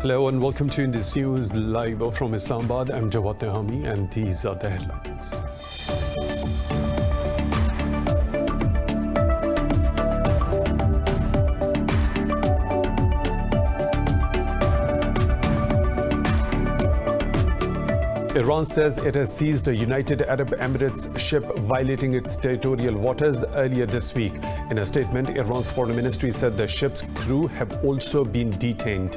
Hello and welcome to Indus News live from Islamabad. I'm Jawad Nehami and these are the headlines. Iran says it has seized a United Arab Emirates ship violating its territorial waters earlier this week. In a statement, Iran's foreign ministry said the ship's crew have also been detained.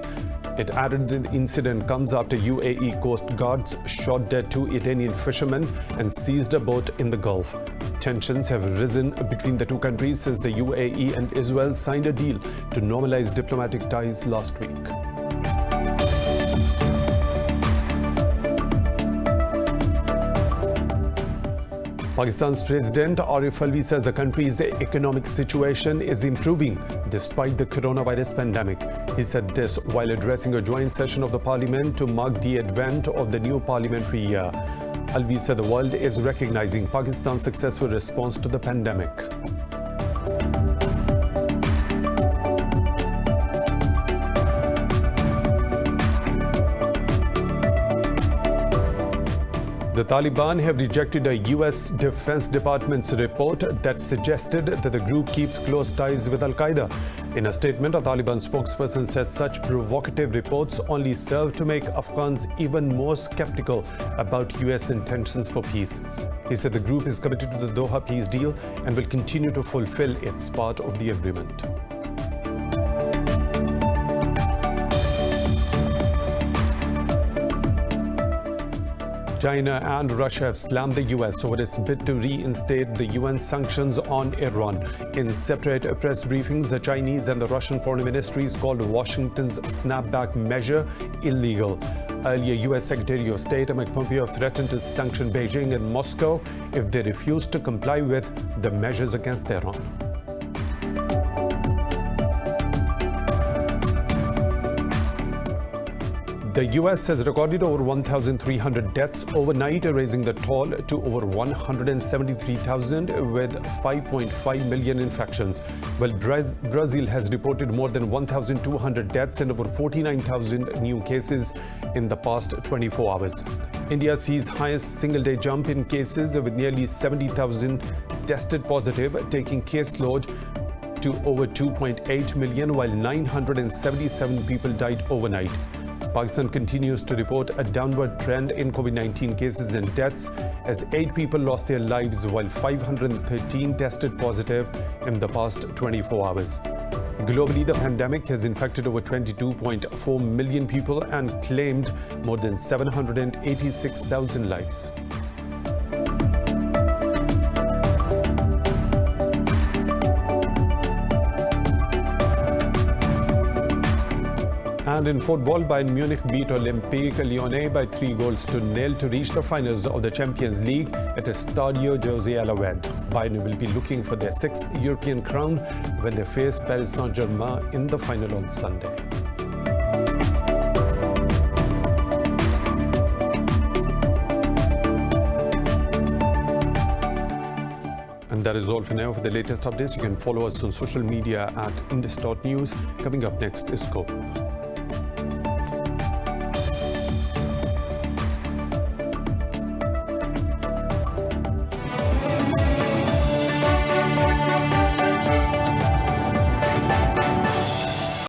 It added the incident comes after UAE Coast Guards shot dead two Iranian fishermen and seized a boat in the Gulf. Tensions have risen between the two countries since the UAE and Israel signed a deal to normalize diplomatic ties last week. Pakistan's President Arif Alvi says the country's economic situation is improving despite the coronavirus pandemic. He said this while addressing a joint session of the parliament to mark the advent of the new parliamentary year. Alvi said the world is recognizing Pakistan's successful response to the pandemic. The Taliban have rejected a U.S. Defense Department's report that suggested that the group keeps close ties with Al-QAEDA. In a statement, a Taliban spokesperson said such provocative reports only serve to make Afghans even more skeptical about U.S. intentions for peace. He said the group is committed to the Doha peace deal and will continue to fulfill its part of the agreement. China and Russia have slammed the U.S. over its bid to reinstate the UN sanctions on Iran. In separate press briefings, the Chinese and the Russian foreign ministries called Washington's snapback measure illegal. Earlier, U.S. Secretary of State Mike Pompeo threatened to sanction Beijing and Moscow if they refuse to comply with the measures against Iran. The U.S. has recorded over 1,300 deaths overnight, raising the toll to over 173,000 with 5.5 million infections, while Brazil has reported more than 1,200 deaths and over 49,000 new cases in the past 24 hours. India sees highest single-day jump in cases with nearly 70,000 tested positive, taking caseload to over 2.8 million, while 977 people died overnight. Pakistan continues to report a downward trend in COVID-19 cases and deaths as 8 people lost their lives while 513 tested positive in the past 24 hours. Globally, the pandemic has infected over 22.4 million people and claimed more than 786,000 lives. And in football, Bayern Munich beat Olympique Lyonnais by 3-0 to reach the finals of the Champions League at Estadio José Aloued. Bayern will be looking for their 6th European crown when they face Paris Saint-Germain in the final on Sunday. And that is all for now. For the latest updates, you can follow us on social media at Indus.News. Coming up next is Scope.